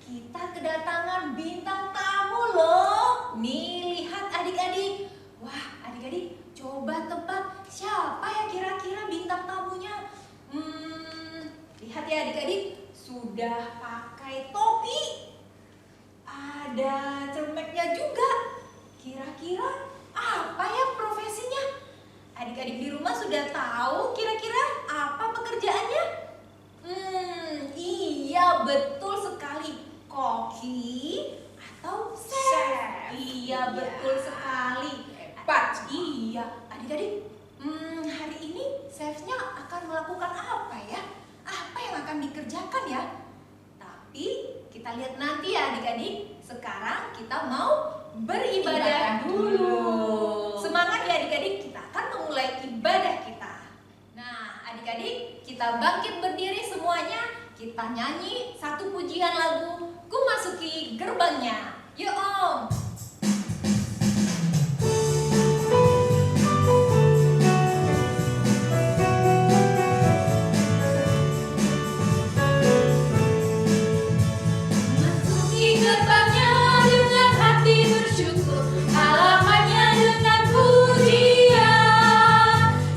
kita kedatangan bintang tamu loh. Nih, lihat adik-adik. Wah, adik-adik, coba tebak siapa ya kira-kira bintang tamunya? Lihat ya adik-adik, sudah pakai topi. Ada cermeknya juga. Kira-kira apa ya profesinya? Adik-adik di rumah sudah tahu kira-kira apa pekerjaannya? Iya, betul sekali. Koki atau chef? Iya, betul sekali. Hebat. Iya, adik-adik. Hari ini chefnya akan melakukan apa ya? Apa yang akan dikerjakan ya? Tapi kita lihat nanti ya adik-adik. Sekarang kita mau beribadah dulu. Semangat ya adik-adik, kita akan memulai ibadah kita. Nah adik-adik, kita bangkit berdiri semuanya. Kita nyanyi satu pujian lagu Ku Masuki Gerbangnya. Yuk Om. Masuki gerbangnya dengan hati bersyukur, halamannya dengan pujian.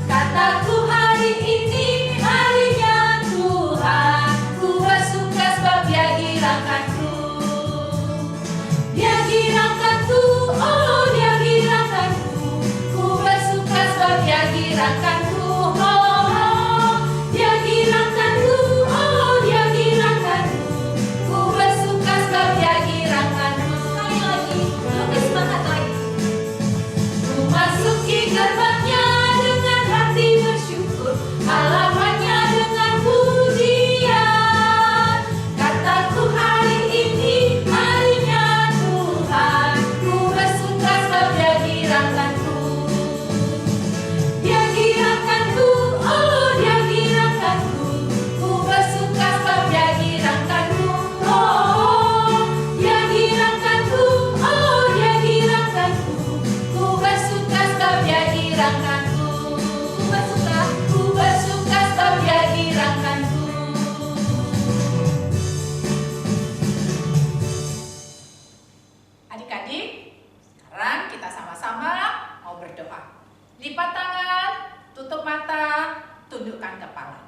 Kataku hari ini harinya Tuhan, ku bersuka sebab Dia girangkanku. Dia girangkanku, oh Dia girangkanku, ku bersuka sebab Dia girangkanku. Oh, Dia girangkanku, oh Dia girangkanku, ku bersuka sebab Dia girangkanku. Sekali lagi, lebih semangat lagi. Ku masuki gerbangnya dengan hati bersyukur, halamannya dengan pujian. Kataku hari ini harinya Tuhan, ku bersuka sebab Dia girangkanku. Dia girangkanku, oh Dia girangkanku, ku bersuka sebab Dia girangkanku. Oh, Dia girangkanku, oh Dia girangkanku, ku bersuka sebab Dia girangkanku. Ku bersuka sebab Dia girangkanku. Adik-adik, sekarang kita sama-sama mau berdoa. Lipat tangan, tutup mata, tundukkan kepala.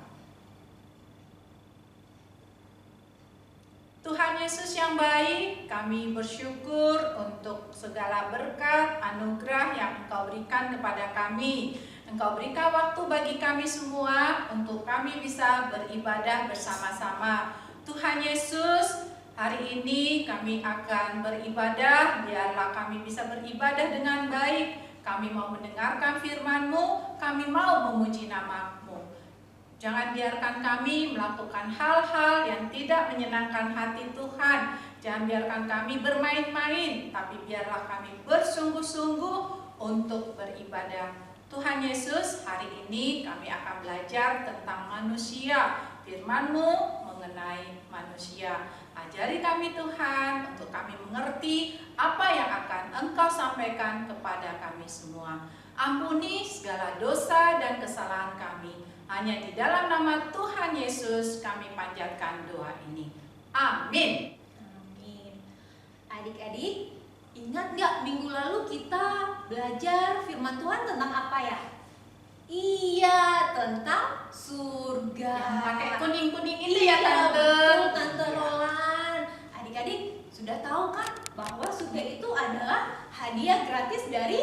Tuhan Yesus yang baik, kami bersyukur untuk segala berkat, anugerah yang Engkau berikan kepada kami. Engkau berikan waktu bagi kami semua untuk kami bisa beribadah bersama-sama. Tuhan Yesus, hari ini kami akan beribadah, biarlah kami bisa beribadah dengan baik. Kami mau mendengarkan firman-Mu, kami mau memuji nama-Mu. Jangan biarkan kami melakukan hal-hal yang tidak menyenangkan hati Tuhan. Jangan biarkan kami bermain-main, tapi biarlah kami bersungguh-sungguh untuk beribadah. Tuhan Yesus, hari ini kami akan belajar tentang manusia. Firman-Mu mengenai manusia. Ajari kami Tuhan, untuk kami mengerti apa yang akan Engkau sampaikan kepada kami semua. Ampuni segala dosa dan kesalahan kami. Hanya di dalam nama Tuhan Yesus kami panjatkan doa ini. Amin. Amin. Adik-adik, ingat nggak minggu lalu kita belajar firman Tuhan tentang apa ya? Iya, tentang surga. Yang pakai kuning-kuning itu Iya, ya Tante. betul, Tante Iya. Roland. Adik-adik sudah tahu kan bahwa surga itu adalah hadiah gratis dari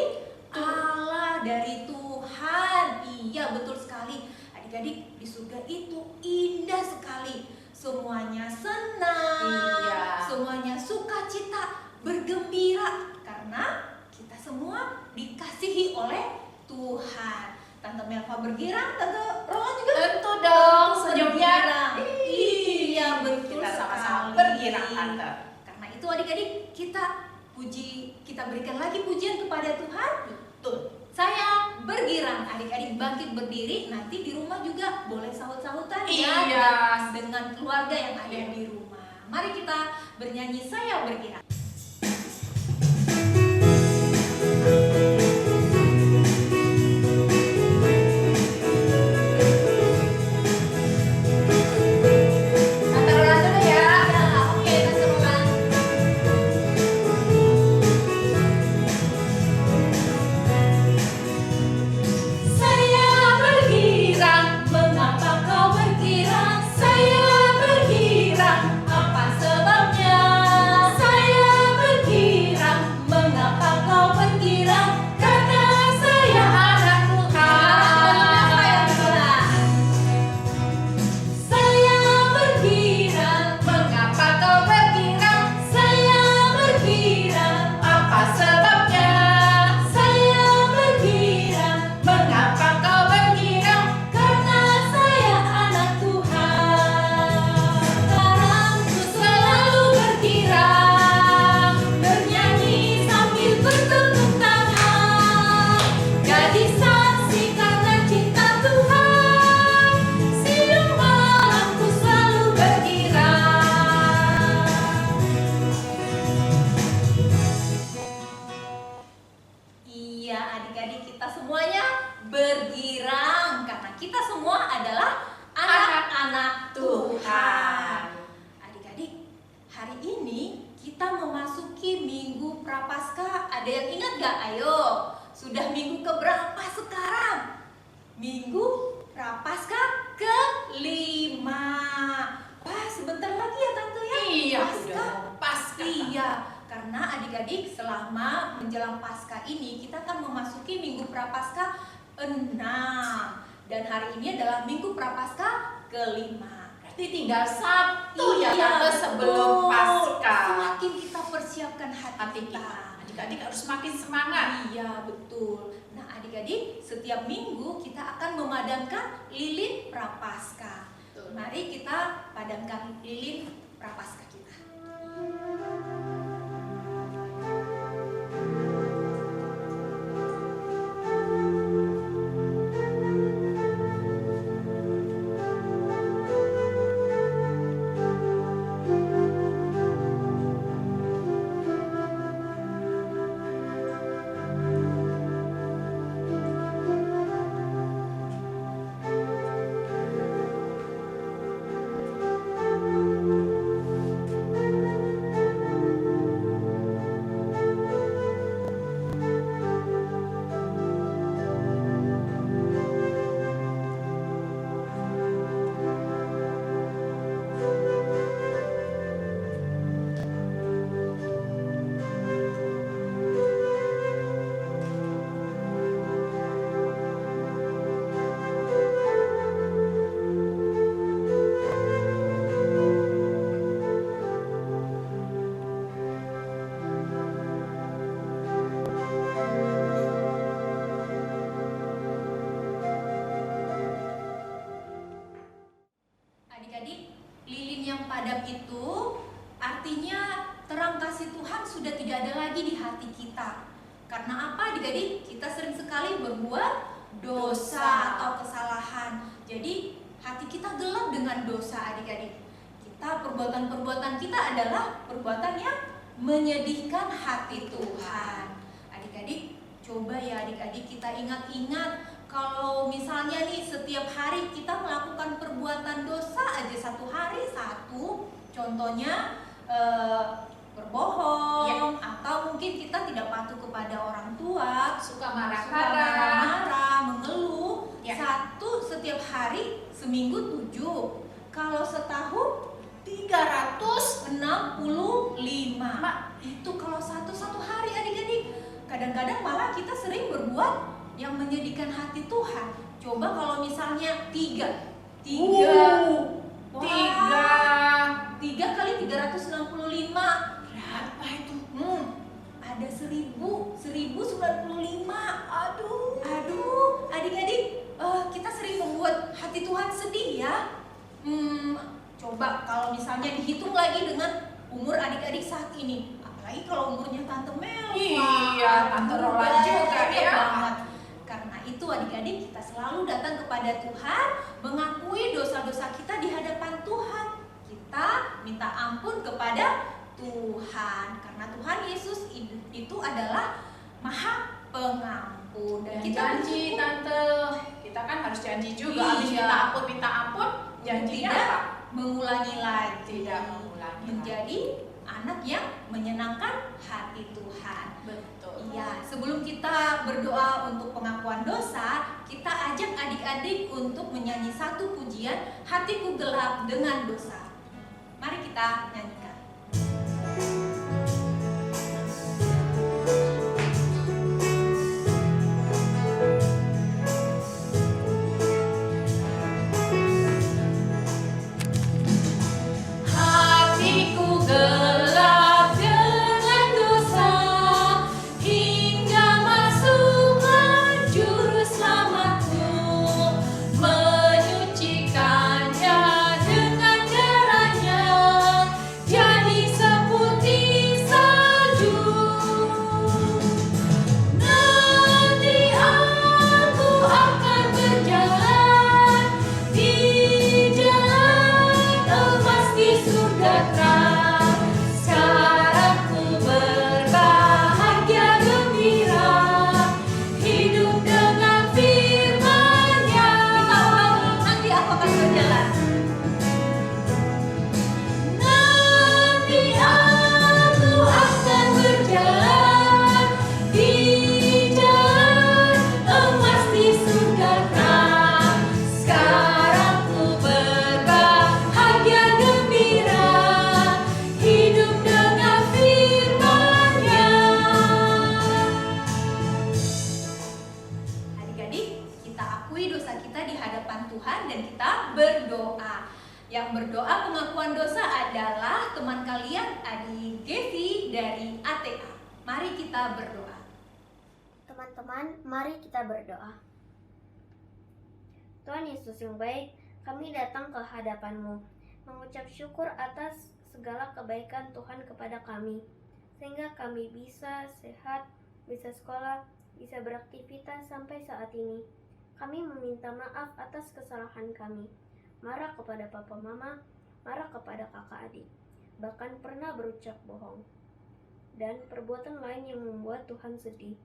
Allah, dari Tuhan. Iya, betul sekali. Adik-adik, di surga itu indah sekali. Semuanya senang, Iya. semuanya sukacita, bergembira karena kita semua dikasihi oleh Tuhan. Tante Melva bergirang, Tante Roland juga Tentu dong, senyumnya. bergirang. Iya, betul Kita sama-sama sekali. bergirang Tante. Karena itu adik-adik, kita berikan lagi pujian kepada Tuhan. Betul. Saya bergirang, adik-adik bangkit berdiri. Nanti di rumah juga boleh sahut-sahutan ya Iya. dengan keluarga yang ada Iya. di rumah. Mari kita bernyanyi Saya Bergirang. Tante Roland dulu ya. Ya, oke, Tante Roland. bergirang karena kita semua adalah anak-anak Tuhan. Adik-adik, hari ini kita memasuki Minggu Prapaskah. Ada yang ingat gak? Ayo, sudah minggu keberapa sekarang? Minggu Prapaskah ke-5. Wah, sebentar lagi ya Tante ya. Iya, Paskah. Iya, karena adik-adik selama menjelang Paskah ini kita akan memasuki Minggu Prapaskah 6. Dan hari ini adalah Minggu Prapaskah ke-5. Berarti tinggal Sabtu ya Iya, Tante sebelum betul. Paskah. Semakin kita persiapkan hati kita. Adik-adik harus semakin semangat. Iya, betul. Nah, adik-adik, setiap minggu kita akan memadamkan lilin Prapaskah. Mari kita padamkan lilin Prapaskah kita. Adik-adik, lilin yang padam itu artinya terang kasih Tuhan sudah tidak ada lagi di hati kita. Karena apa adik-adik? Kita sering sekali berbuat dosa atau kesalahan. Jadi hati kita gelap dengan dosa adik-adik. Perbuatan-perbuatan kita adalah perbuatan yang menyedihkan hati Tuhan. Adik-adik, coba ya adik-adik kita ingat-ingat. Kalau misalnya nih setiap hari kita melakukan perbuatan dosa aja, satu hari satu, contohnya berbohong, atau mungkin kita tidak patuh kepada orang tua, Suka suka marah-marah. marah-marah, mengeluh, Ya. satu setiap hari, seminggu 7, kalau setahun 365. Itu kalau satu hari adik-adik. Kadang-kadang malah kita sering berbuat yang menyedihkan hati Tuhan. Coba kalau misalnya 3 kali 365. Berapa itu? Ada 1095. Aduh, adik-adik, kita sering membuat hati Tuhan sedih ya. Coba kalau misalnya dihitung lagi dengan umur adik-adik saat ini, apalagi kalau umurnya Tante Melva. Iya, Tante Rola juga ya. Banget. Karena itu adik-adik, kita selalu datang kepada Tuhan, mengakui dosa-dosa kita di hadapan Tuhan. Kita minta ampun kepada Tuhan, karena Tuhan Yesus itu adalah Maha Pengampun. Dan kita janji bersyukur Tante, kita kan harus janji juga. Habis Iya. minta ampun, janjinya Tidak apa? mengulangi lagi. Tidak mengulangi. Menjadi anak yang menyenangkan hati Tuhan. Betul. Iya, sebelum kita berdoa untuk pengakuan dosa, kita ajak adik-adik untuk menyanyi satu pujian, Hatiku Gelap dengan Dosa. Mari kita nyanyikan. Hatiku gelap dengan dosa, hingga masuklah juru selamatku, menyucikannya dengan darahnya. yang berdoa pengakuan dosa adalah teman kalian, adik Gevi dari ATA. Mari kita berdoa. Teman-teman, mari kita berdoa. Tuhan Yesus yang baik, kami datang ke hadapan-Mu, mengucap syukur atas segala kebaikan Tuhan kepada kami, sehingga kami bisa sehat, bisa sekolah, bisa beraktivitas sampai saat ini. Kami meminta maaf atas kesalahan kami, marah kepada papa mama, marah kepada kakak adik, bahkan pernah berucap bohong, dan perbuatan lain yang membuat Tuhan sedih.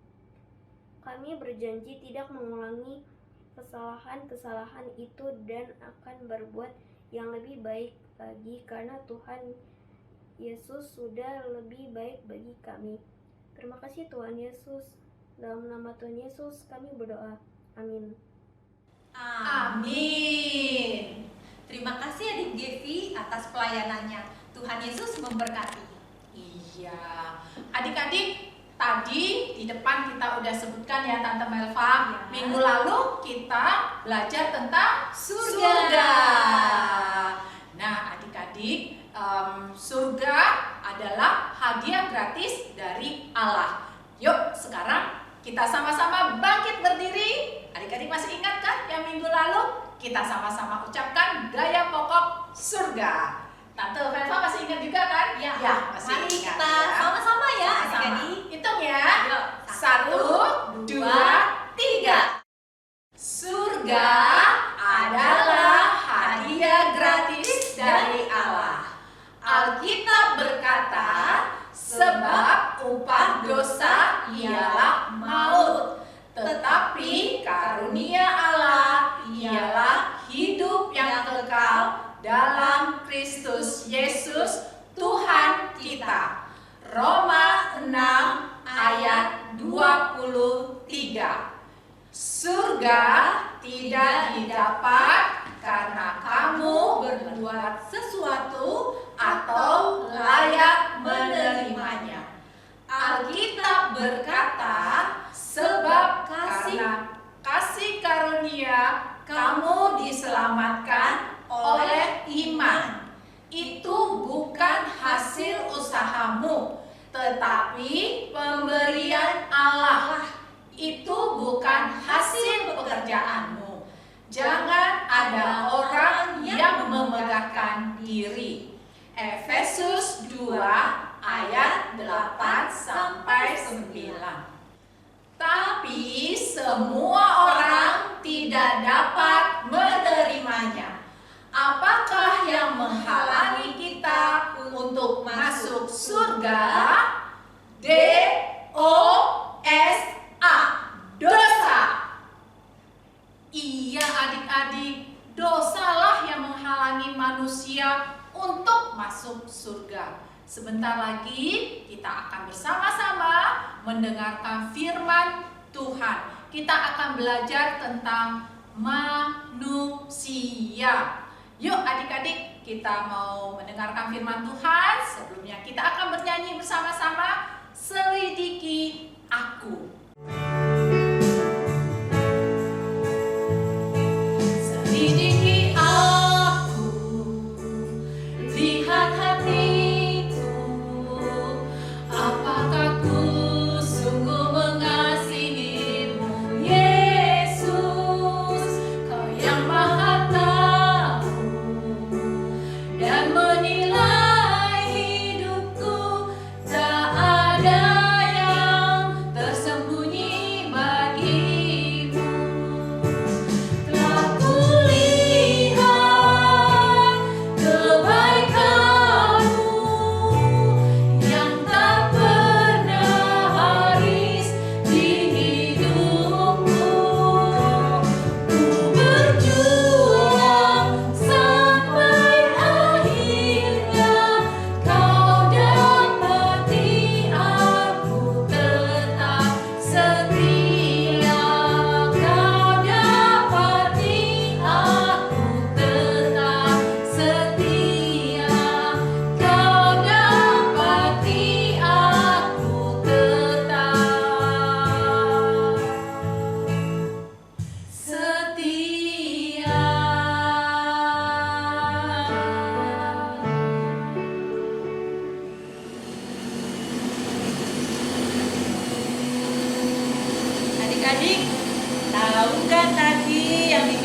Kami berjanji tidak mengulangi kesalahan-kesalahan itu dan akan berbuat yang lebih baik lagi karena Tuhan Yesus sudah lebih baik bagi kami. Terima kasih Tuhan Yesus. Dalam nama Tuhan Yesus kami berdoa. Amin. Amin. Terima kasih adik Gevi atas pelayanannya. Tuhan Yesus memberkati. Iya, adik-adik, tadi di depan kita udah sebutkan ya Tante Melva, Ya. minggu lalu kita belajar tentang Surga. Nah, adik-adik, surga adalah hadiah gratis dari Allah. Yuk, sekarang kita sama-sama bangkit berdiri. Adik-adik masih ingat kan yang minggu lalu? Kita sama-sama ucapkan gaya pokok surga. Tante Melva masih ingat juga kan? Ya, masih mari ingat kita ya. sama-sama ya Sama-sama. adik-adik. Hitung ya. Yuk, 1, 2, 3. Surga adalah hadiah gratis dari Allah. Alkitab berkata, sebab upah dosa ialah maut, tetapi karunia Allah ialah hidup yang kekal dalam Kristus Yesus Tuhan kita. Roma 6 ayat 23. Surga tidak didapat karena kamu berbuat sesuatu atau layak menerimanya. Alkitab berkata, sebab karena kasih karunia kamu diselamatkan oleh iman. Itu bukan hasil usahamu, tetapi pemberian Allah. Itu bukan hasil pekerjaanmu. Jangan ada orang yang memegahkan diri. Efesus 2 ayat 8 sampai 9. Tapi semua orang tidak dapat menerimanya. Apakah yang menghalangi kita untuk masuk surga? D-O-S-A, dosa. Iya adik-adik, dosalah yang menghalangi manusia untuk masuk surga. Sebentar lagi kita akan bersama-sama mendengarkan firman Tuhan. Kita akan belajar tentang manusia. Yuk adik-adik, kita mau mendengarkan firman Tuhan. Sebelumnya kita akan bernyanyi bersama-sama, Selidiki Aku. Selidiki aku, lihat hatiku, apakah ku sungguh mengasihimu, Yesus, Kau yang Maha Tahu dan menilai hidupku.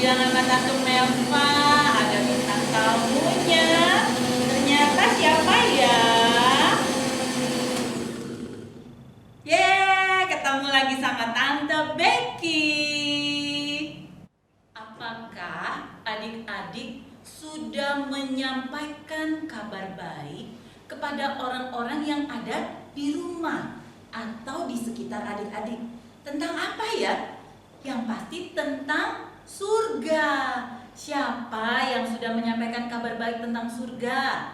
bilang sama Tante Melva ada bintang tamunya. Ternyata siapa ya? Yeay, ketemu lagi sama Tante Becky. Apakah adik-adik sudah menyampaikan kabar baik kepada orang-orang yang ada di rumah atau di sekitar adik-adik? Tentang apa ya? Yang pasti tentang surga. Siapa yang sudah menyampaikan kabar baik tentang surga?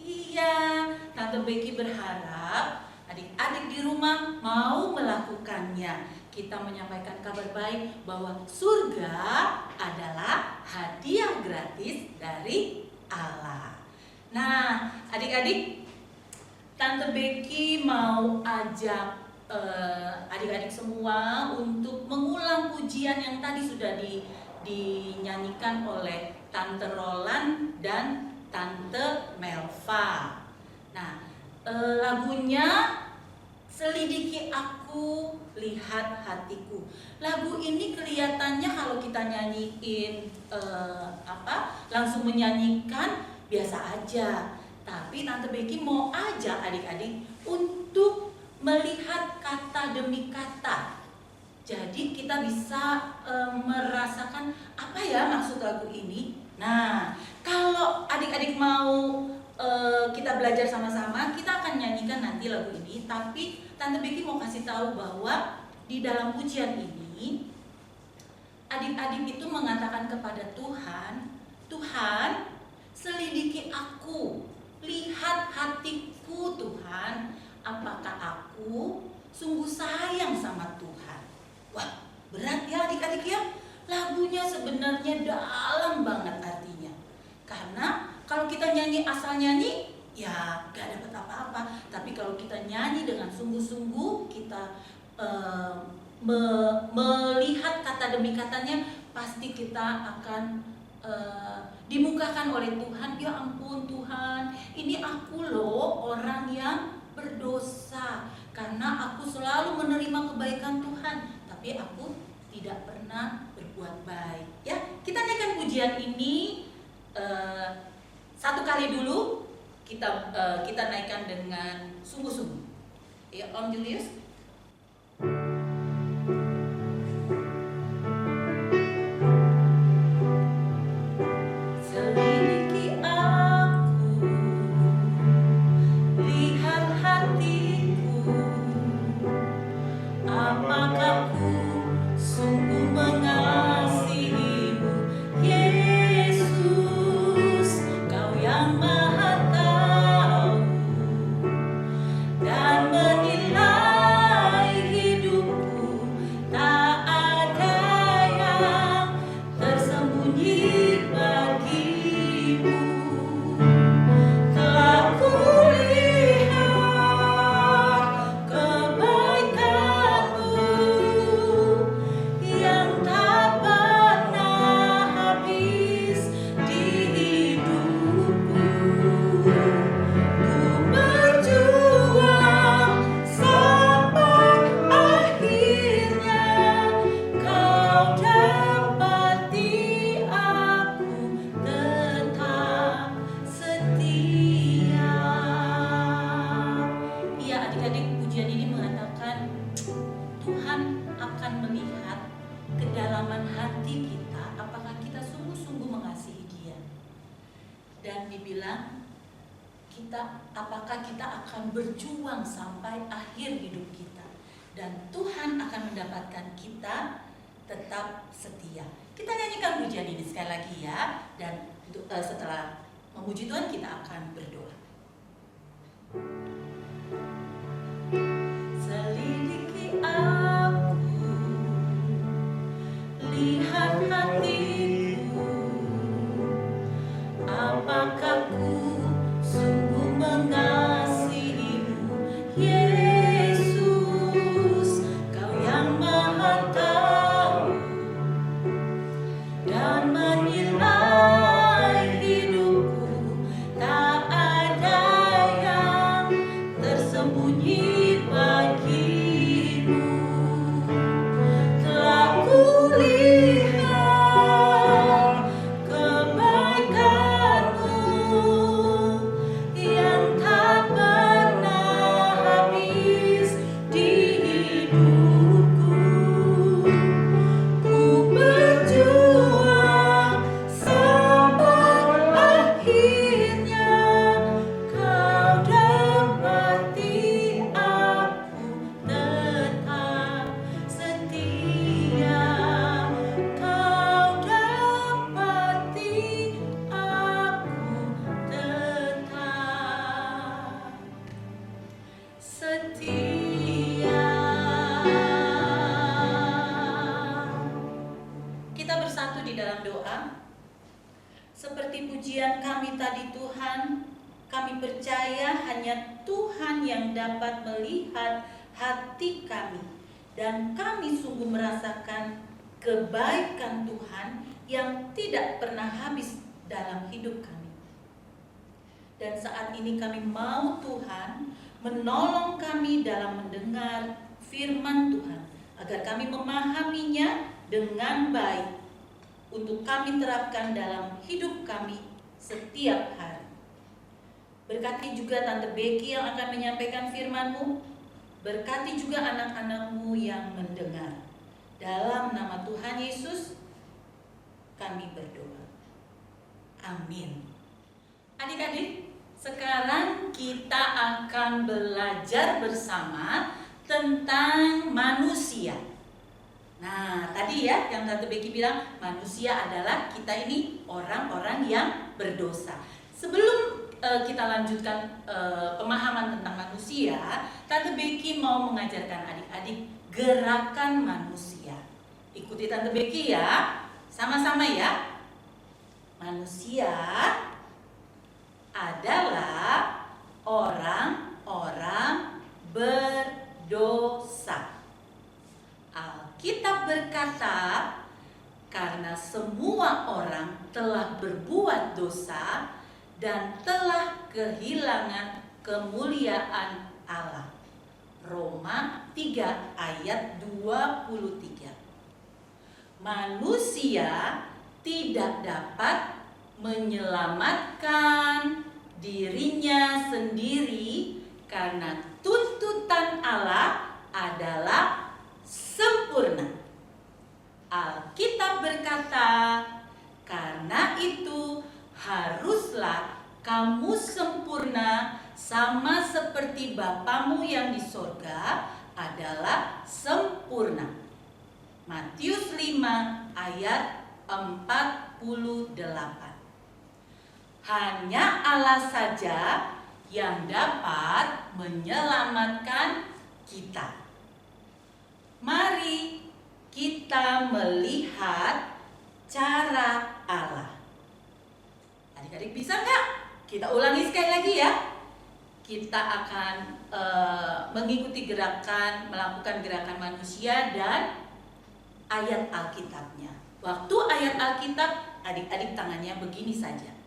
Iya, Tante Becky berharap adik-adik di rumah mau melakukannya. Kita menyampaikan kabar baik bahwa surga adalah hadiah gratis dari Allah. Nah, adik-adik, Tante Becky mau ajak adik-adik semua untuk mengulang pujian yang tadi sudah dinyanyikan oleh Tante Roland dan Tante Melva. Nah, lagunya Selidiki Aku, Lihat Hatiku. Lagu ini kelihatannya kalau kita nyanyiin langsung menyanyikan biasa aja. Tapi Tante Becky mau ajak adik-adik untuk melihat kata demi kata. Jadi kita bisa merasakan apa ya maksud lagu ini. Nah, kalau adik-adik mau kita belajar sama-sama, kita akan nyanyikan nanti lagu ini. Tapi Tante Becky mau kasih tahu bahwa di dalam pujian ini adik-adik itu mengatakan kepada Tuhan, Tuhan, selidiki aku, lihat hatiku Tuhan, apakah aku sungguh sayang sama Tuhan. Wah, berat ya adik-adik ya. Lagunya sebenarnya dalam banget artinya. Karena kalau kita nyanyi asal nyanyi, ya gak dapat apa-apa. Tapi kalau kita nyanyi dengan sungguh-sungguh, kita melihat kata demi katanya, pasti kita akan dimukakan oleh Tuhan. Ya ampun Tuhan, ini aku loh orang yang berdosa. Karena aku selalu menerima kebaikan Tuhan, tapi aku tidak pernah berbuat baik. Ya, kita nyanyikan pujian ini satu kali dulu. Kita naikkan dengan sungguh-sungguh. Ya, Om Julius. Selidiki aku, lihat hatiku, apakah ku sungguh mengasihimu, Yesus, Kau yang Maha Tahu dan menilai hidupku, tak ada yang tersembunyi bagimu. Telah kulihat kebaikanmu yang tak pernah habis di hidupku. Ku berjuang sampai akhirnya Kau dapati aku tetap setia. Iya adik-adik, pujian ini mengatakan Tuhan akan melihat kedalaman hati kita, apakah kita sungguh-sungguh mengasihi Dia. Dan dibilang apakah kita akan berjuang sampai akhir hidup kita, dan Tuhan akan mendapatkan kita tetap setia. Kita nyanyikan pujian ini sekali lagi ya, dan setelah memuji Tuhan kita akan berdoa. Selidiki aku, lihat hatiku, apakah ku sungguh mengasihimu, Yesus, Kau yang Maha Tahu dan menilai hidupku, tak setia. Kita bersatu di dalam doa. Seperti pujian kami tadi Tuhan, kami percaya hanya Tuhan yang dapat melihat hati kami. Dan kami sungguh merasakan kebaikan Tuhan yang tidak pernah habis dalam hidup kami. Dan saat ini kami mau Tuhan menolong kami dalam mendengar firman Tuhan, agar kami memahaminya dengan baik, untuk kami terapkan dalam hidup kami setiap hari. Berkati juga Tante Becky yang akan menyampaikan firman-Mu. Berkati juga anak-anak-Mu yang mendengar. Dalam nama Tuhan Yesus kami berdoa. Amin. Adik-adik, sekarang kita akan belajar bersama tentang manusia. Nah, tadi ya yang Tante Becky bilang, manusia adalah kita ini orang-orang yang berdosa. Sebelum kita lanjutkan pemahaman tentang manusia, Tante Becky mau mengajarkan adik-adik gerakan manusia. Ikuti Tante Becky ya, sama-sama ya. Manusia adalah orang-orang berdosa. Alkitab berkata, karena semua orang telah berbuat dosa dan telah kehilangan kemuliaan Allah. Roma 3 ayat 23. Manusia tidak dapat menyelamatkan dirinya sendiri karena tuntutan Allah adalah sempurna. Alkitab berkata, karena itu haruslah kamu sempurna sama seperti Bapamu yang di sorga adalah sempurna. Matius 5 ayat 48. Hanya Allah saja yang dapat menyelamatkan kita. Mari kita melihat cara Allah. Adik-adik bisa nggak? Kita ulangi sekali lagi ya. Kita akan mengikuti gerakan, melakukan gerakan manusia dan ayat Alkitabnya. Waktu ayat Alkitab, adik-adik tangannya begini saja.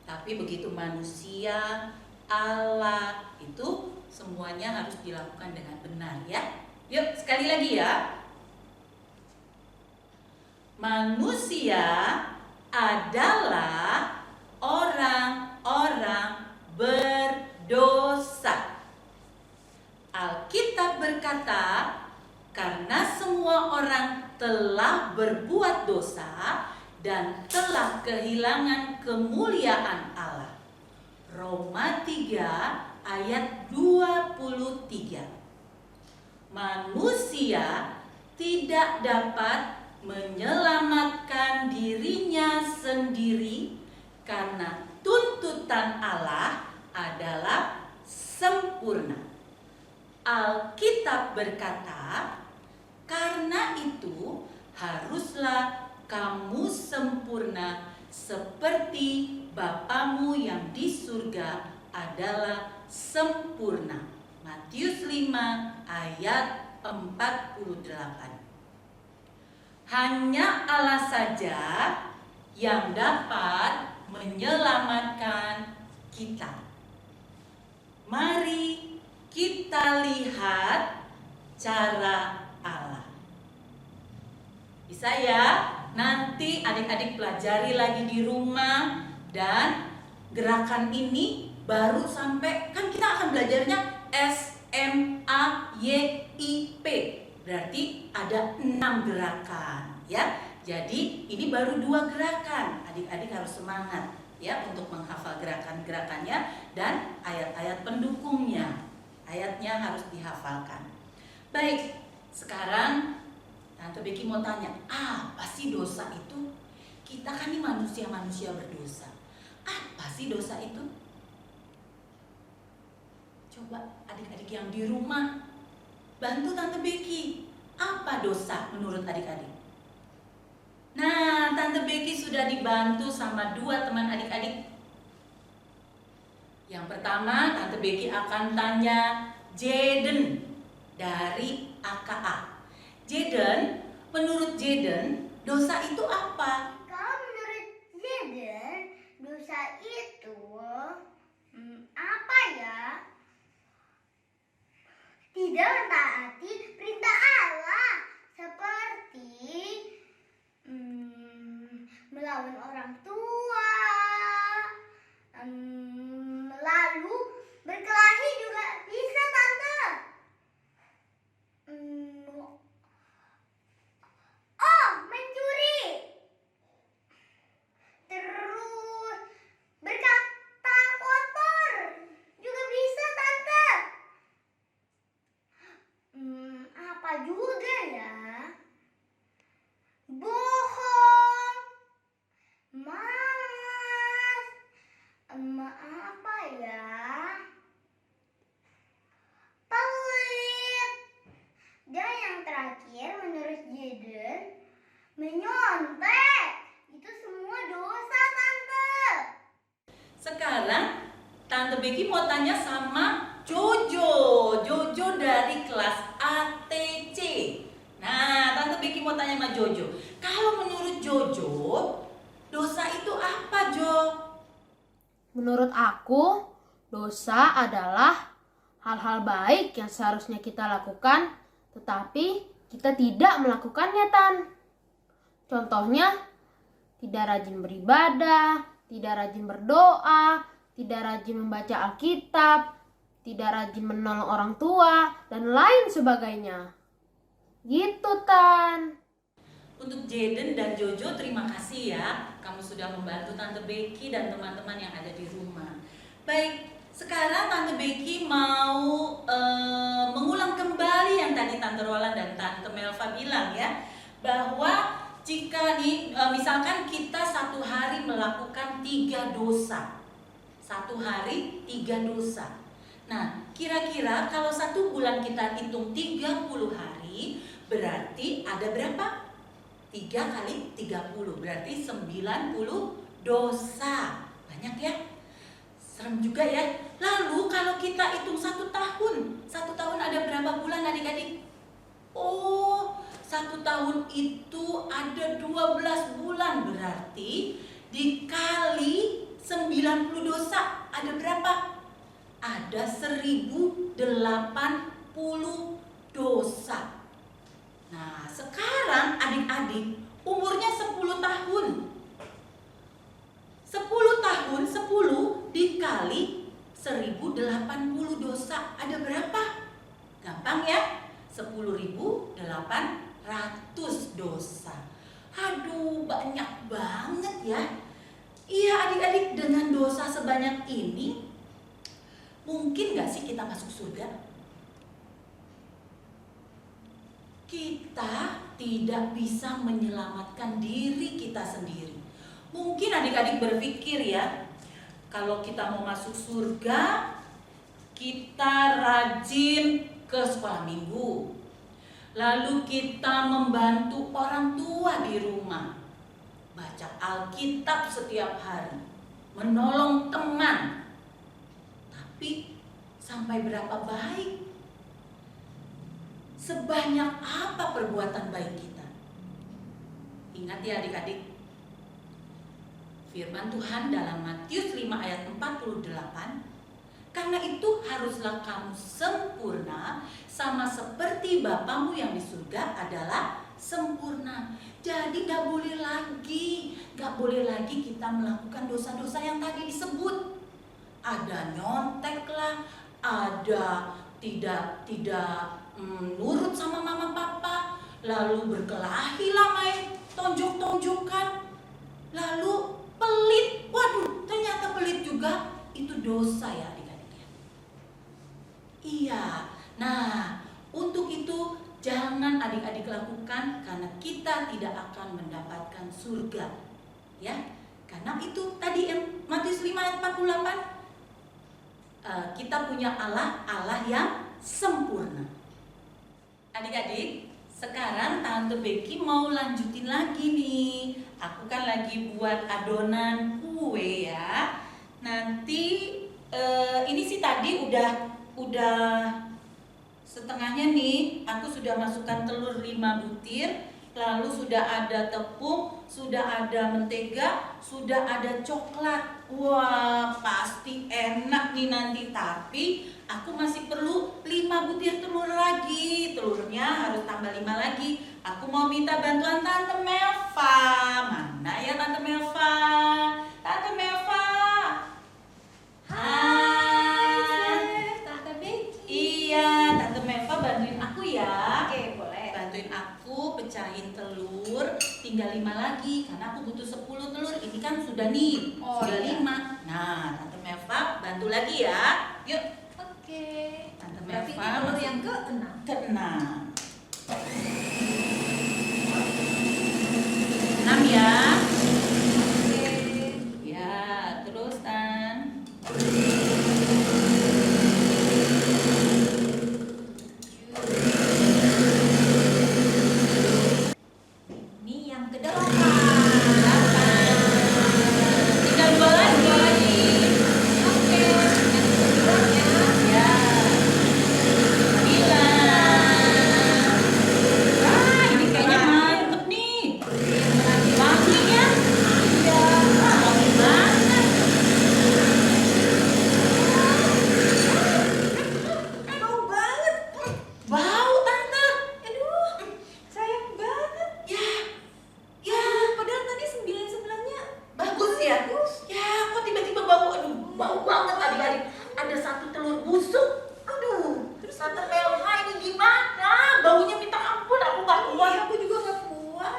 Tapi begitu manusia, Allah, itu semuanya harus dilakukan dengan benar ya. Yuk sekali lagi ya. Manusia adalah orang-orang berdosa. Alkitab berkata, karena semua orang telah berbuat dosa dan telah kehilangan kemuliaan Allah. Roma 3 ayat 23. Manusia tidak dapat menyelamatkan dirinya sendiri karena tuntutan Allah adalah sempurna. Alkitab berkata, karena itu haruslah kamu sempurna seperti Bapamu yang di surga adalah sempurna. Matius 5 ayat 48. Hanya Allah saja yang dapat menyelamatkan kita. Mari kita lihat cara Allah. Bisa ya? Nanti adik-adik pelajari lagi di rumah. Dan gerakan ini baru sampai, kan kita akan belajarnya SMAYIP. Berarti ada 6 gerakan ya. Jadi ini baru 2 gerakan. Adik-adik harus semangat ya untuk menghafal gerakan-gerakannya dan ayat-ayat pendukungnya. Ayatnya harus dihafalkan. Baik, sekarang Tante Becky mau tanya, apa sih dosa itu? Kita kan ini manusia-manusia berdosa. Apa sih dosa itu? Coba adik-adik yang di rumah bantu Tante Becky. Apa dosa menurut adik-adik? Nah, Tante Becky sudah dibantu sama 2 teman adik-adik. Yang pertama, Tante Becky akan tanya Jaden dari AKA. Jaden, menurut Jaden, dosa itu apa? Kalau menurut Jaden, dosa itu apa ya? Tidak mentaati perintah Allah, seperti melawan orang tua, lalu berkelahi juga bisa, Tante. Oh, mencuri. Terus berkata kotor juga bisa, Tante. Apa juga ya? Bohong, malas, apa ya? Pelit. Dan yang terakhir menurut Jaden, menyontek. Itu semua dosa, Tante. Sekarang Tante Becky mau tanya sama Jojo. Jojo dari kelas ATC. Nah, Tante Becky mau tanya sama Jojo. Kalau menurut Jojo, dosa itu apa, Jo? Menurut aku, dosa adalah hal-hal baik yang seharusnya kita lakukan, tetapi kita tidak melakukannya, Tan. Contohnya, tidak rajin beribadah, tidak rajin berdoa, tidak rajin membaca Alkitab, tidak rajin menolong orang tua, dan lain sebagainya. Gitu, Tan. Untuk Jaden dan Jojo, terima kasih ya. Kamu sudah membantu Tante Becky dan teman-teman yang ada di rumah. Baik, sekarang Tante Becky mau mengulang kembali yang tadi Tante Roland dan Tante Melva bilang ya. Bahwa jika misalkan kita satu hari melakukan 3 dosa. Satu hari 3 dosa. Nah, kira-kira kalau 1 bulan kita hitung 30 hari, berarti ada berapa? 3 kali 30, berarti 90 dosa. Banyak ya? Serem juga ya. Lalu kalau kita hitung 1 tahun, 1 tahun ada berapa bulan adik-adik? Oh, 1 tahun itu ada 12 bulan, berarti dikali 90 dosa ada berapa? Ada 1080 dosa. Nah, sekarang adik-adik umurnya 10 tahun. 10 tahun, 10 dikali 1080 dosa ada berapa? Gampang ya? 10.800 dosa. Aduh, banyak banget ya. Iya adik-adik, dengan dosa sebanyak ini mungkin gak sih kita masuk surga? Kita tidak bisa menyelamatkan diri kita sendiri. Mungkin adik-adik berpikir ya, kalau kita mau masuk surga, kita rajin ke sekolah minggu. Lalu kita membantu orang tua di rumah. Baca Alkitab setiap hari. Menolong teman. Tapi sampai berapa baik? Sebanyak apa perbuatan baik kita? Ingat ya adik-adik, firman Tuhan dalam Matius 5 ayat 48, karena itu haruslah kamu sempurna sama seperti Bapamu yang di surga adalah sempurna. Jadi gak boleh lagi kita melakukan dosa-dosa yang tadi disebut. Ada nyontek lah, ada tidak nurut sama mama papa, lalu berkelahi lah, main tonjok-tonjokan, lalu pelit. Waduh, ternyata pelit juga itu dosa ya adik-adik ya. Iya. Nah, untuk itu jangan adik-adik lakukan karena kita tidak akan mendapatkan surga. Ya. Karena itu tadi yang Matius 5 ayat 48 kita punya Allah, Allah yang sempurna. Adik-adik, sekarang Tante Becky mau lanjutin lagi nih. Aku kan lagi buat adonan kue ya. Nanti ini sih tadi udah setengahnya nih. Aku sudah masukkan telur 5 butir. Lalu sudah ada tepung, sudah ada mentega, sudah ada coklat. Wah, pasti enak nih nanti. Tapi aku masih perlu 5 butir telur lagi. Telurnya harus tambah 5 lagi. Aku mau minta bantuan Tante Melva. Mana ya Tante Melva? Tante Melva. Hai, Tante Becky. Iya, Tante Melva bantuin aku ya. Oke, boleh. Bantuin aku pecahin telur, tinggal 5 lagi karena aku butuh 10 telur. Ini kan sudah nih, Oh, sudah iya. 5. Nah, Tante Melva bantu lagi ya. Yuk, Oke. Tante Berarti Melva ini telur masuk yang ke-6. ke-6. 6 ya. Oke. Ya, terus Tan. Ini yang ke-8. Tinggal 2 lagi. Oke, yang ke-9 ya. Ya. 9. Wah, ini kayaknya mantep nih. Wangi ya? Iya, wangi banget. Bau banget. Bau Tante. Aduh, sayang banget. Ya, Padahal tadi 9-9-nya bagus ya. Ya, kok tiba-tiba bau? Aduh, bau banget adik-adik. Ada 1 telur busuk. Aduh, terus Tante Melva ini gimana? Baunya minta ampun, aku gak kuat. Iya, aku juga gak kuat.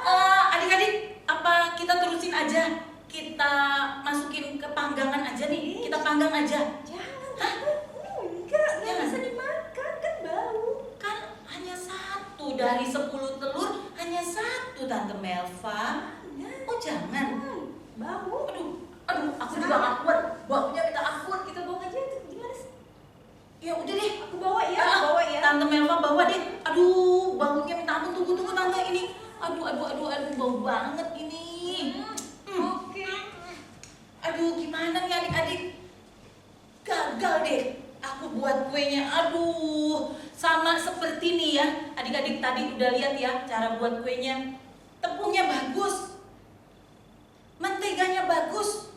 Adik-adik, apa kita terusin aja? Kita masukin ke panggangan aja nih. Kita panggang aja. Jangan, Tante. Enggak Jangan. bisa dimakan, kan bau. Kan hanya 1 dari 10 telur, hanya 1 Tante Melva. Oh jangan. Bau. Aduh, aku juga gak kuat. Baunya minta ampun. Kita bawa aja itu gimana sih? Ya udah deh. Aku bawa ya, Ah, bawa ya. Tante Melva bawa deh. Aduh, baunya minta ampun. Tunggu Tante ini. Aduh, bau banget ini. Oke. Aduh, gimana nih adik-adik? Gagal deh aku buat kuenya. Aduh, sama seperti nih ya. Adik-adik tadi udah lihat ya cara buat kuenya. Tepungnya bagus. Menteganya bagus.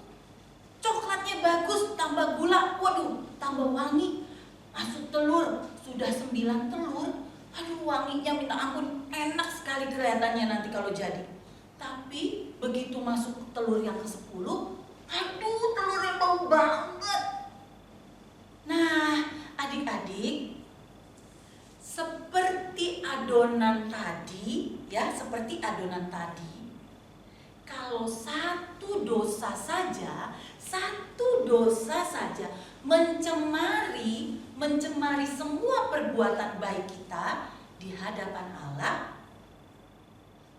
Coklatnya bagus, tambah gula. Waduh, tambah wangi. Masuk telur, sudah 9 telur. Aduh, wanginya minta ampun. Enak sekali kelihatannya nanti kalau jadi. Tapi begitu masuk telur yang ke-10, aduh, telurnya bau banget. Nah, adik-adik, seperti adonan tadi, ya, seperti adonan tadi. Kalau satu dosa saja mencemari semua perbuatan baik kita di hadapan Allah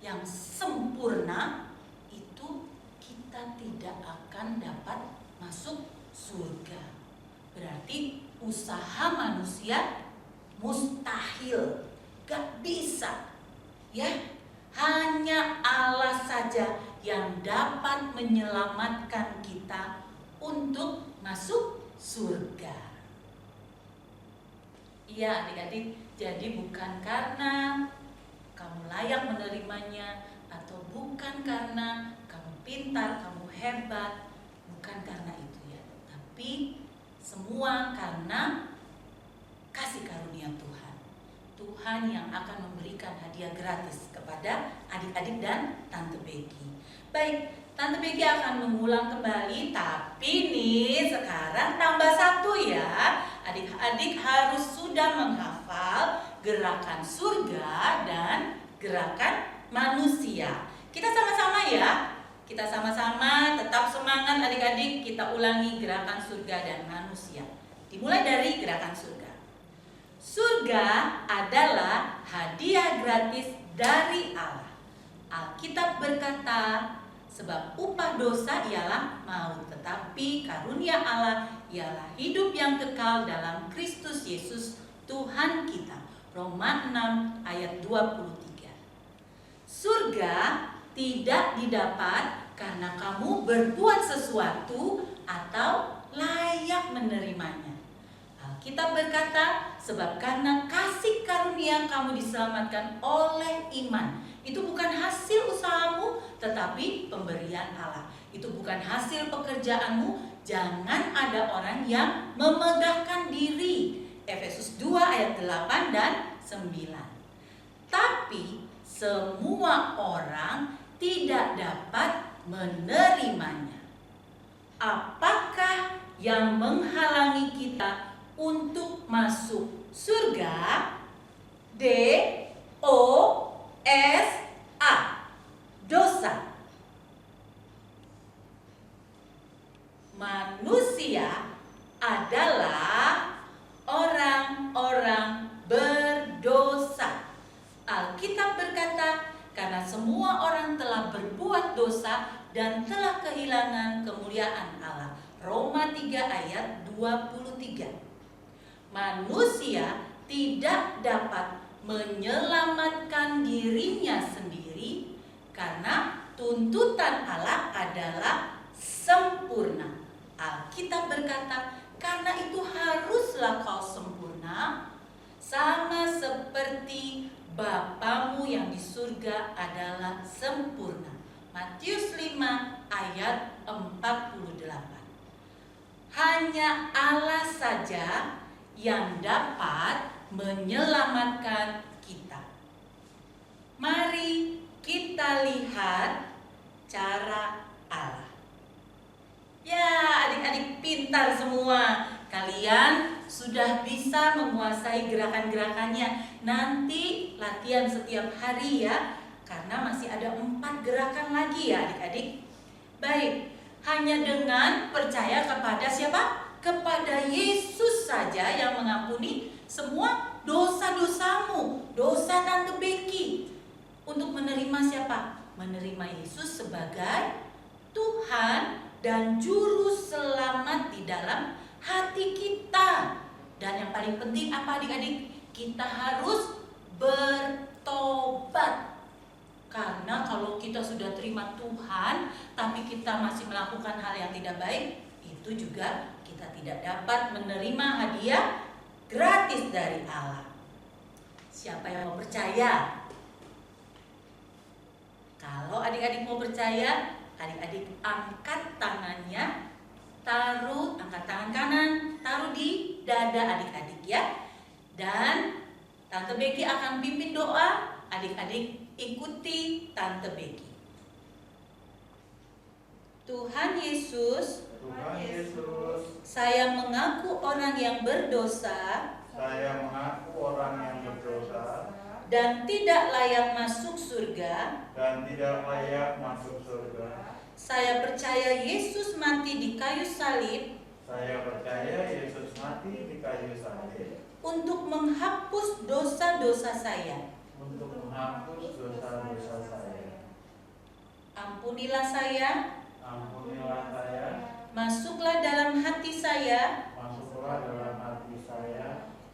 yang sempurna, itu kita tidak akan dapat masuk surga. Berarti usaha manusia mustahil, gak bisa, ya. Hanya Allah saja yang dapat menyelamatkan kita untuk masuk surga. Iya adik-adik, jadi bukan karena kamu layak menerimanya, atau bukan karena kamu pintar, kamu hebat, bukan karena itu ya. Tapi semua karena kasih karunia Tuhan. Tuhan yang akan memberikan hadiah gratis kepada adik-adik dan Tante Becky. Baik, Tante Becky akan mengulang kembali, tapi nih sekarang tambah 1 ya. Adik-adik harus sudah menghafal gerakan surga dan gerakan manusia. Kita sama-sama ya. Kita sama-sama tetap semangat adik-adik. Kita ulangi gerakan surga dan manusia. Dimulai dari gerakan surga. Surga adalah hadiah gratis dari Allah. Alkitab berkata, sebab upah dosa ialah maut, tetapi karunia Allah ialah hidup yang kekal dalam Kristus Yesus Tuhan kita. Roma 6 ayat 23. Surga tidak didapat karena kamu berbuat sesuatu atau layak menerimanya. Alkitab berkata, sebab karena kasih karunia kamu diselamatkan oleh iman. Itu bukan hasil usahamu, tetapi pemberian Allah. Itu bukan hasil pekerjaanmu. Jangan ada orang yang memegahkan diri. Efesus 2 ayat 8 dan 9. Tapi semua orang tidak dapat menerimanya. Apakah yang menghalangi kita untuk masuk surga? D-O-S-A, dosa. Manusia adalah orang-orang berdosa. Alkitab berkata, karena semua orang telah berbuat dosa dan telah kehilangan kemuliaan Allah. Roma 3 ayat 23. Manusia tidak dapat menyelamatkan dirinya sendiri karena tuntutan Allah adalah sempurna. Alkitab berkata, karena itu haruslah kau sempurna, sama seperti Bapamu yang di surga adalah sempurna. Matius 5 ayat 48. Hanya Allah saja yang dapat menyelamatkan kita. Mari kita lihat cara Allah. Ya, adik-adik pintar semua. Kalian sudah bisa menguasai gerakan-gerakannya. Nanti latihan setiap hari ya, karena masih ada 4 gerakan lagi ya adik-adik. Baik, hanya dengan percaya kepada siapa? Kepada Yesus saja yang mengampuni semua dosa-dosamu, dosa Tante Becky. Untuk menerima siapa? Menerima Yesus sebagai Tuhan dan Juru Selamat di dalam hati kita. Dan yang paling penting apa adik-adik? Kita harus bertobat. Karena kalau kita sudah terima Tuhan, tapi kita masih melakukan hal yang tidak baik, itu juga kita tidak dapat menerima hadiah gratis dari Allah. Siapa yang mau percaya? Kalau adik-adik mau percaya, adik-adik angkat tangannya, angkat tangan kanan, taruh di dada adik-adik ya. Dan Tante Becky akan pimpin doa, adik-adik ikuti Tante Becky. Tuhan Yesus, saya mengaku orang yang berdosa, dan tidak layak masuk surga. Saya percaya Yesus mati di kayu salib. Untuk menghapus dosa-dosa saya. Ampunilah saya. Masuklah dalam hati saya.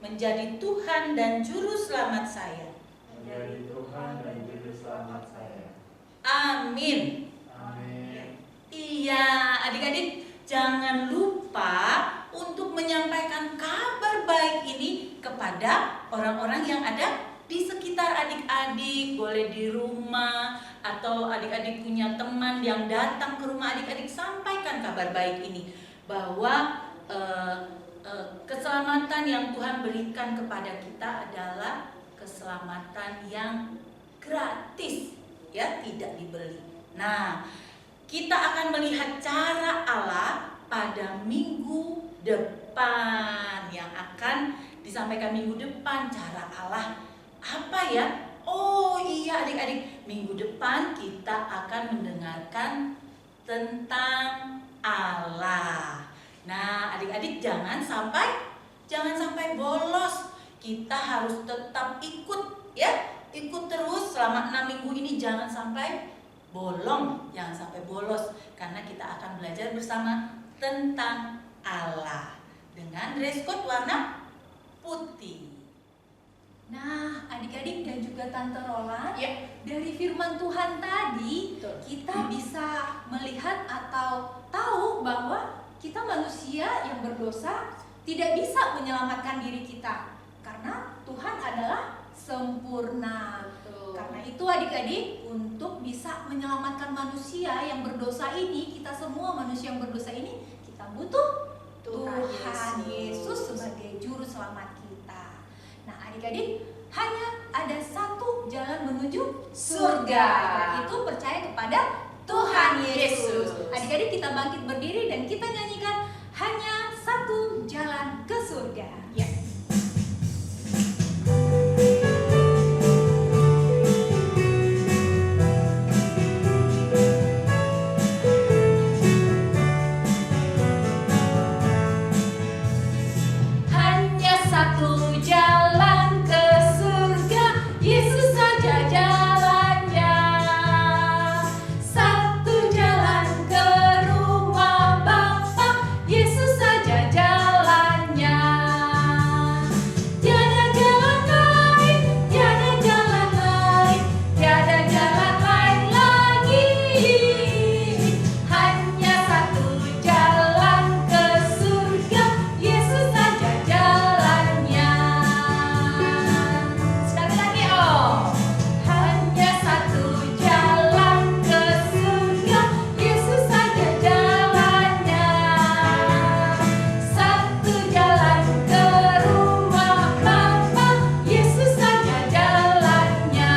Menjadi Tuhan dan Juru Selamat saya. Amin. Iya, adik-adik, jangan lupa untuk menyampaikan kabar baik ini kepada orang-orang yang ada di sekitar adik-adik. Boleh di rumah atau adik-adik punya teman yang datang ke rumah adik-adik, sampaikan kabar baik ini bahwa keselamatan yang Tuhan berikan kepada kita adalah keselamatan yang gratis, ya, tidak dibeli. Nah, kita akan melihat cara Allah pada minggu depan yang akan disampaikan minggu depan. Cara Allah apa ya? Oh iya adik-adik, minggu depan kita akan mendengarkan tentang Allah. Nah, adik-adik jangan sampai bolos. Kita harus tetap ikut ya. Ikut terus selama 6 minggu ini, jangan sampai bolong, jangan sampai bolos, karena kita akan belajar bersama tentang Allah dengan dress code warna putih. Nah, adik-adik dan juga Tante Roland, Ya. dari firman Tuhan tadi Betul. kita bisa melihat atau tahu bahwa kita manusia yang berdosa tidak bisa menyelamatkan diri kita karena Tuhan adalah sempurna. Betul. Karena itu adik-adik, untuk bisa menyelamatkan manusia yang berdosa ini, kita semua manusia yang berdosa ini, kita butuh Tuhan Yesus sebagai juru selamat kita. Nah, adik-adik, hanya ada satu jalan menuju surga, yaitu percaya kepada Tuhan Yesus. Adik-adik, kita bangkit berdiri dan kita nyanyikan hanya satu jalan ke surga. Ya. Hanya satu jalan ke surga, Yesus saja jalannya. Satu jalan ke rumah Bapa, Yesus saja jalannya. Tiada jalan lain, tiada jalan lain, tiada jalan lain lagi. Hanya satu jalan ke surga, Yesus saja jalannya. Sekali lagi, oh. Hanya satu jalan ke surga, Yesus saja jalannya. Satu jalan ke rumah Bapa, Yesus saja jalannya.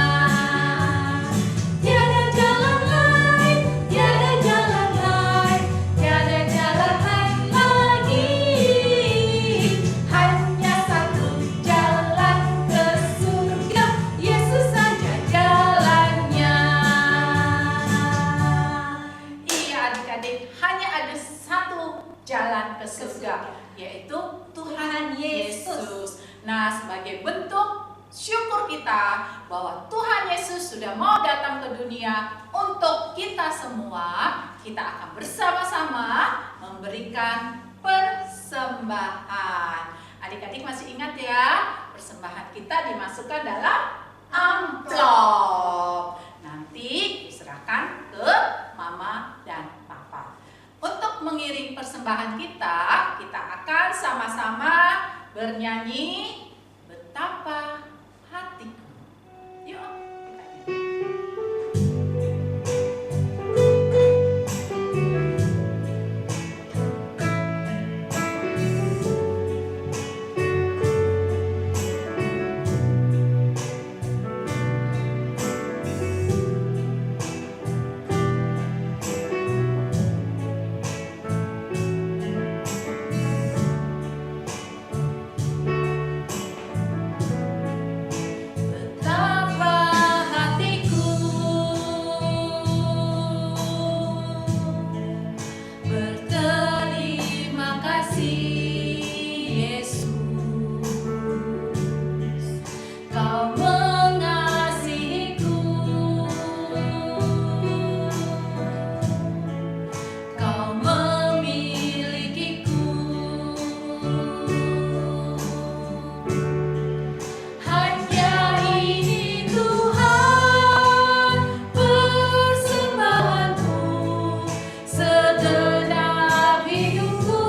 Tiada jalan lain, tiada jalan lain, tiada jalan lain lagi. Hanya satu jalan ke surga, Yesus saja jalannya. Iya adik-adik, hanya ada satu jalan ke surga, yaitu Tuhan Yesus. Nah, sebagai bentuk syukur kita bahwa Tuhan Yesus sudah mau datang ke dunia untuk kita semua, kita akan bersama-sama memberikan persembahan. Adik-adik masih ingat ya, persembahan kita dimasukkan dalam amplop. Nanti diserahkan ke mama dan papa. Untuk mengirim persembahan kita, kita akan sama-sama bernyanyi Betapa Hatiku. Yuk, kita nyanyi. Betapa hatiku berterima kasih Yesus, Kau mengasihiku, Kau memilikiku. Hanya ini Tuhan persembahanku, segenap hidupku,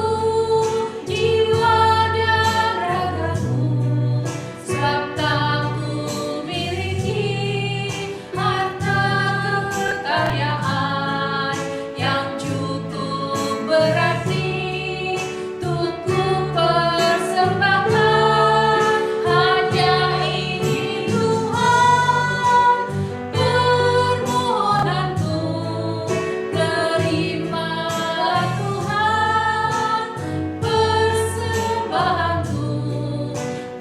jiwa dan ragaku. Sebab tak ku miliki harta kekayaan yang cukup berarti untuk ku persembahkan. Hanya ini Tuhan permohonanku, terimalah Tuhan persembahanku.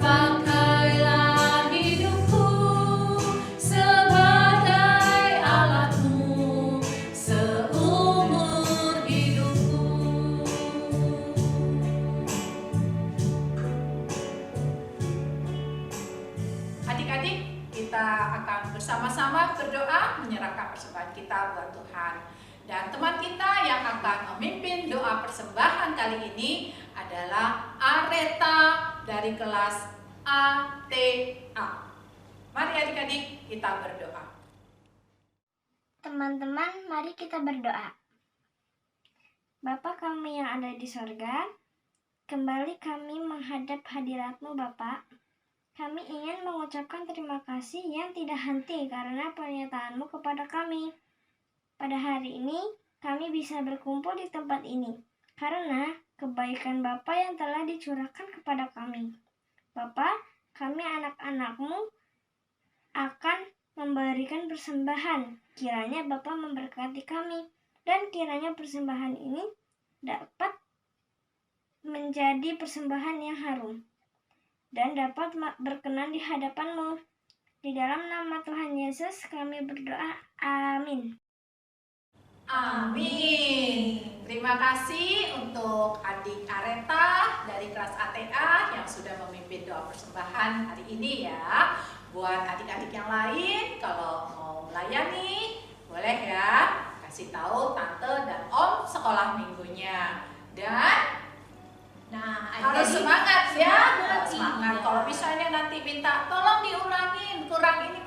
Pakailah hidupku sebagai alatmu seumur hidupku. Adik-adik, kita akan bersama-sama berdoa menyerahkan persembahan kita buat Tuhan. Dan teman kita yang akan memimpin doa persembahan kali ini adalah Areta dari kelas ATA. Mari adik-adik kita berdoa. Teman-teman, mari kita berdoa. Bapa kami yang ada di sorga, kembali kami menghadap hadirat-Mu Bapa. Kami ingin mengucapkan terima kasih yang tidak henti karena pernyataan-Mu kepada kami. Pada hari ini, kami bisa berkumpul di tempat ini karena kebaikan Bapa yang telah dicurahkan kepada kami. Bapa, kami anak-anak-Mu akan memberikan persembahan. Kiranya Bapa memberkati kami dan kiranya persembahan ini dapat menjadi persembahan yang harum dan dapat berkenan di hadapan-Mu. Di dalam nama Tuhan Yesus kami berdoa. Amin. Amin. Terima kasih untuk adik Areta dari kelas ATA yang sudah memimpin doa persembahan hari ini ya. Buat adik-adik yang lain, kalau mau melayani, boleh ya kasih tahu tante dan om sekolah minggunya. Dan harus semangat ya. Semangat. Kalau misalnya nanti minta tolong diulangin, kurang ini,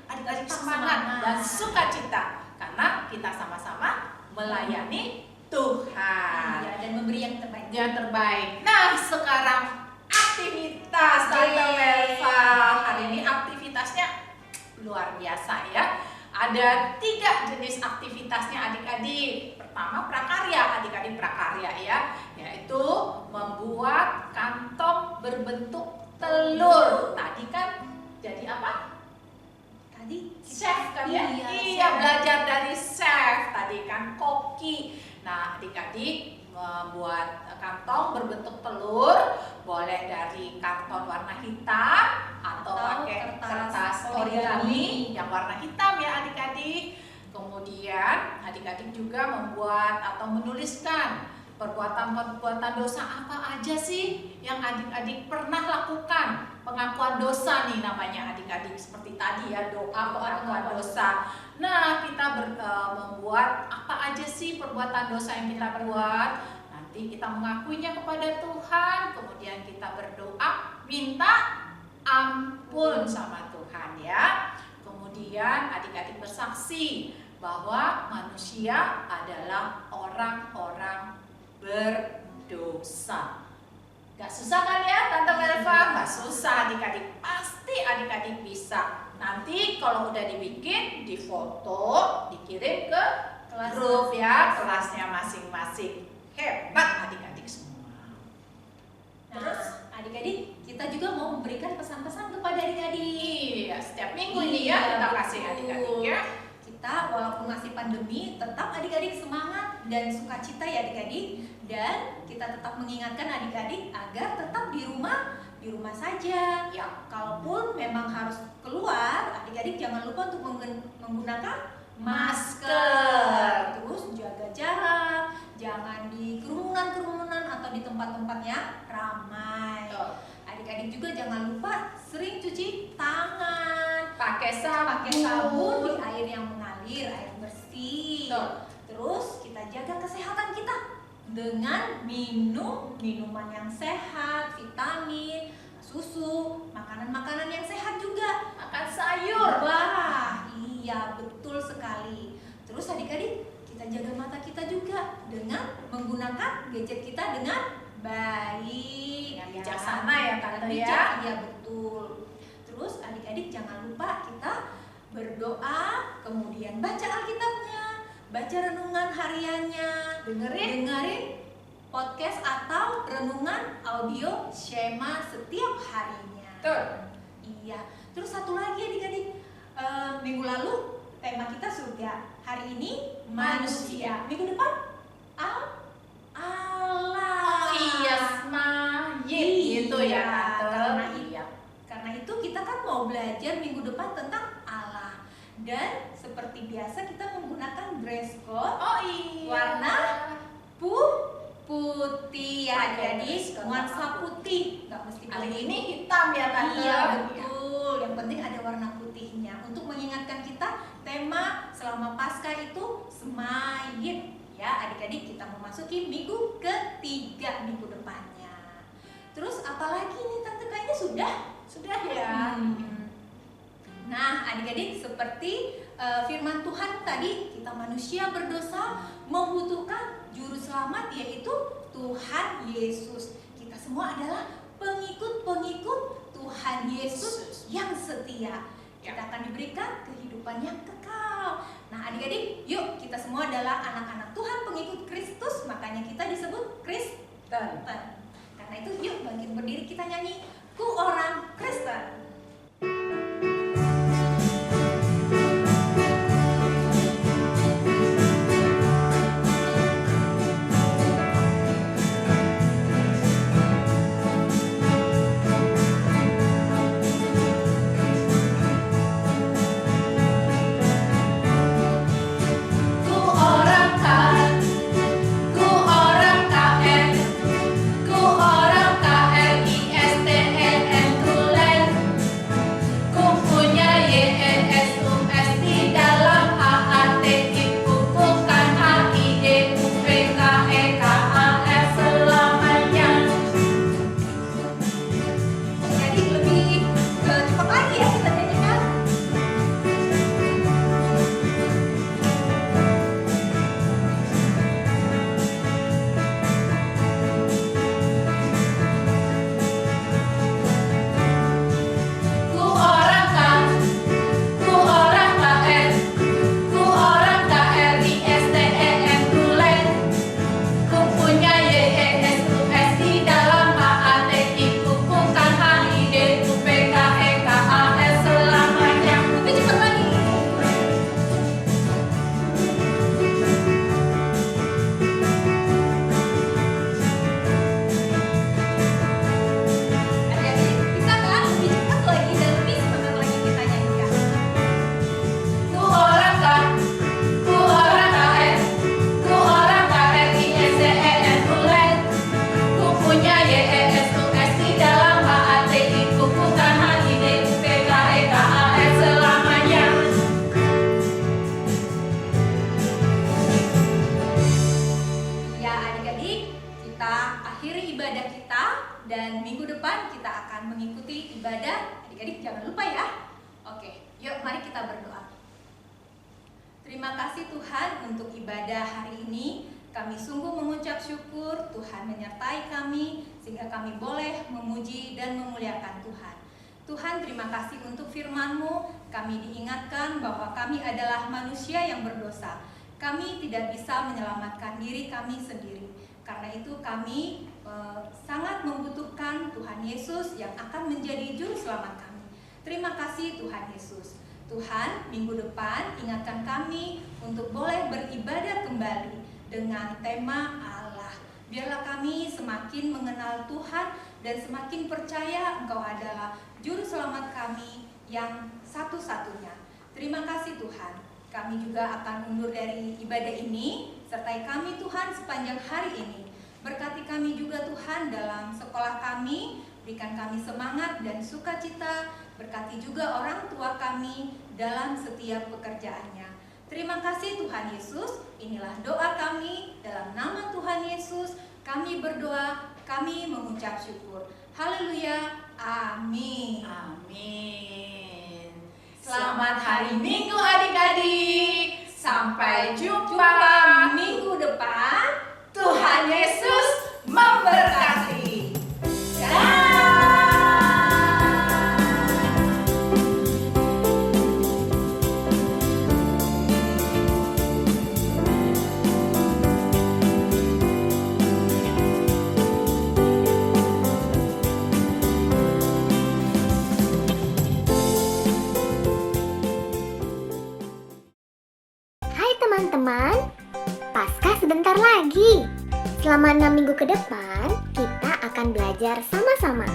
adik-adik semangat dan sukacita karena kita sama-sama melayani Tuhan. Iya, dan memberi yang terbaik. Yang terbaik. Nah, sekarang aktivitas Tante Melva. Hari ini aktivitasnya luar biasa ya. Ada 3 jenis aktivitasnya adik-adik. Pertama prakarya, adik-adik prakarya ya, yaitu membuat kantong berbentuk telur. Tadi kan jadi apa? Tadi Chef kan ya? Iya, Iya, chef. belajar dari chef. Tadi kan koki. Nah, adik-adik membuat kantong berbentuk telur, boleh dari karton warna hitam atau pakai kertas origami yang warna hitam ya adik-adik. Kemudian adik-adik juga membuat atau menuliskan perbuatan-perbuatan dosa apa aja sih yang adik-adik pernah lakukan. Pengakuan dosa nih namanya adik-adik, seperti tadi ya, doa pengakuan dosa. Nah, kita membuat apa aja sih perbuatan dosa yang kita buat. Nanti kita mengakuinya kepada Tuhan, kemudian kita berdoa minta ampun sama Tuhan ya. Kemudian adik-adik bersaksi bahwa manusia adalah orang-orang berdosa. Gak susah kan ya Tante Melva? Gak susah adik-adik, pasti adik-adik bisa. Nanti kalau udah dibikin, difoto, dikirim ke grup ya, kelasnya masing-masing. Hebat adik-adik semua. Terus adik-adik, kita juga mau memberikan pesan-pesan kepada adik-adik. Iya, setiap minggu ini ya kita kasih adik-adik ya. Kita walaupun masih pandemi, tetap adik-adik semangat dan sukacita ya adik-adik. Dan kita tetap mengingatkan adik-adik agar tetap di rumah saja. Ya, kalaupun memang harus keluar, adik-adik jangan lupa untuk menggunakan masker. Terus jaga jarak, jangan di kerumunan atau di tempat-tempat yang ramai. Adik-adik juga jangan lupa sering cuci tangan, Pakai sabun. di air yang mengalir, air bersih. Terus kita jaga kesehatan kita dengan minum minuman yang sehat, vitamin, susu, makanan-makanan yang sehat juga. Makan sayur. Wah, iya betul sekali. Terus adik-adik, kita jaga mata kita juga dengan menggunakan gadget kita dengan baik. Yang bijaksana ya Tante Bijak, ya. iya betul. Terus adik-adik jangan lupa kita berdoa, kemudian baca Alkitabnya, baca renungan hariannya, dengerin podcast atau renungan audio Shema setiap harinya. Betul. Iya. Terus satu lagi adik-adik, minggu lalu tema kita surga, hari ini manusia. Minggu depan Allah. Oh iya, smile gitu ya Tante. Karena itu kita kan mau belajar minggu depan tentang Allah. Dan seperti biasa kita menggunakan dress code Oh iya. warna putih ya adik-adik, nuansa putih, nggak mesti Hari putih. ini hitam ya Tante. Iya betul, yang penting ada warna putihnya untuk mengingatkan kita tema selama Paskah itu Semayin. Ya, adik-adik, kita memasuki minggu ketiga minggu depannya. Terus apalagi nih Tante, kayaknya sudah ya. Nah, adik-adik, seperti firman Tuhan tadi, kita manusia berdosa membutuhkan juru selamat, yaitu Tuhan Yesus. Kita semua adalah pengikut-pengikut Tuhan Yesus yang setia. Kita akan diberikan kehidupan yang kekal. Nah, adik-adik, yuk, kita semua adalah anak-anak Tuhan, pengikut Kristus, makanya kita disebut Kristen. Karena itu, yuk, bangkit berdiri, kita nyanyi Ku Orang Kristen. Dan minggu depan kita akan mengikuti ibadah. Adik-adik jangan lupa ya. Oke, yuk mari kita berdoa. Terima kasih Tuhan untuk ibadah hari ini. Kami sungguh mengucap syukur Tuhan menyertai kami sehingga kami boleh memuji dan memuliakan Tuhan. Tuhan, terima kasih untuk firman-Mu. Kami diingatkan bahwa kami adalah manusia yang berdosa. Kami tidak bisa menyelamatkan diri kami sendiri. Karena itu kami sangat membutuhkan Tuhan Yesus yang akan menjadi juru selamat kami. Terima kasih Tuhan Yesus. Tuhan, minggu depan ingatkan kami untuk boleh beribadah kembali dengan tema Allah. Biarlah kami semakin mengenal Tuhan dan semakin percaya Engkau adalah juru selamat kami yang satu-satunya. Terima kasih Tuhan. Kami juga akan undur dari ibadah ini. Sertai kami Tuhan sepanjang hari ini. Berkati kami juga Tuhan dalam sekolah kami. Berikan kami semangat dan sukacita. Berkati juga orang tua kami dalam setiap pekerjaannya. Terima kasih Tuhan Yesus. Inilah doa kami dalam nama Tuhan Yesus. Kami berdoa, kami mengucap syukur. Haleluya. Amin. Amin. Selamat hari Minggu adik-adik. Sampai jumpa minggu depan. Tuhan Yesus memberkati. Hai teman-teman, Paskah sebentar lagi. Selama 6 minggu ke depan, kita akan belajar sama-sama.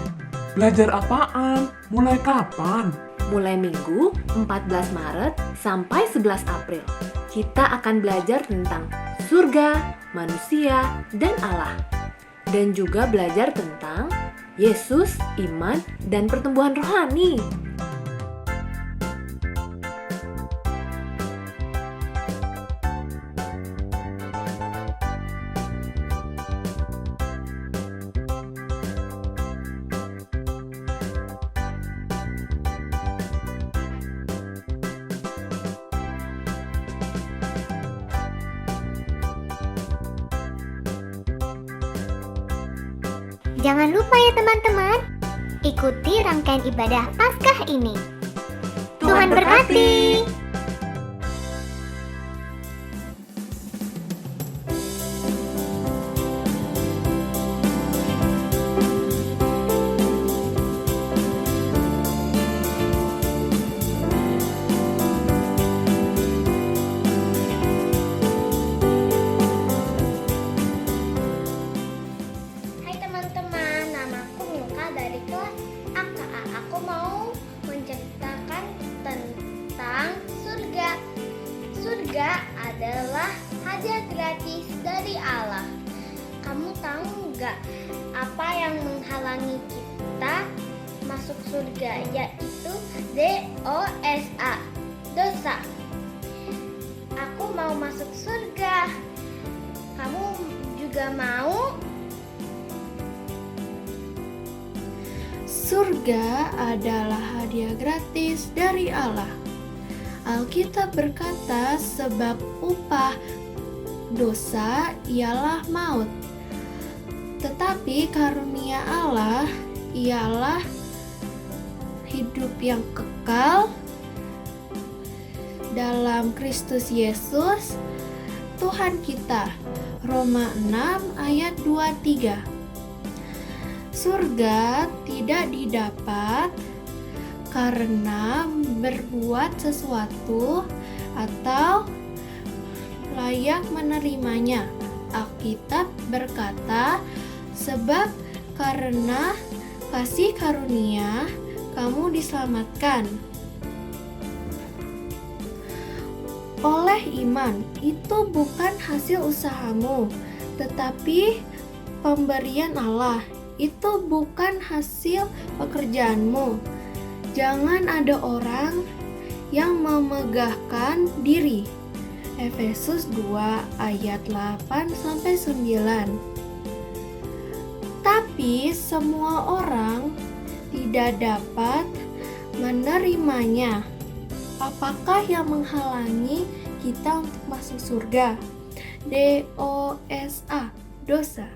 Belajar apaan? Mulai kapan? Mulai Minggu 14 Maret sampai 11 April. Kita akan belajar tentang surga, manusia, dan Allah. Dan juga belajar tentang Yesus, iman, dan pertumbuhan rohani. Jangan lupa ya teman-teman, ikuti rangkaian ibadah Paskah ini. Tuhan berkati. Hai teman-teman, namaku Milka dari kelas AKA. Aku mau menceritakan tentang surga. Surga adalah hadiah gratis dari Allah. Kamu tahu nggak apa yang menghalangi kita masuk surga? Yaitu DOSA, dosa. Aku mau masuk surga. Kamu juga mau? Surga adalah hadiah gratis dari Allah. Alkitab berkata, sebab upah dosa ialah maut. Tetapi karunia Allah ialah hidup yang kekal dalam Kristus Yesus, Tuhan kita. Roma 6 ayat 23. Surga tidak didapat karena berbuat sesuatu atau layak menerimanya. Alkitab berkata, sebab karena kasih karunia kamu diselamatkan oleh iman. Itu bukan hasil usahamu, tetapi pemberian Allah. Itu bukan hasil pekerjaanmu. Jangan ada orang yang memegahkan diri. Efesus 2 ayat 8-9. Tapi semua orang tidak dapat menerimanya. Apakah yang menghalangi kita untuk masuk surga? DOSA, dosa.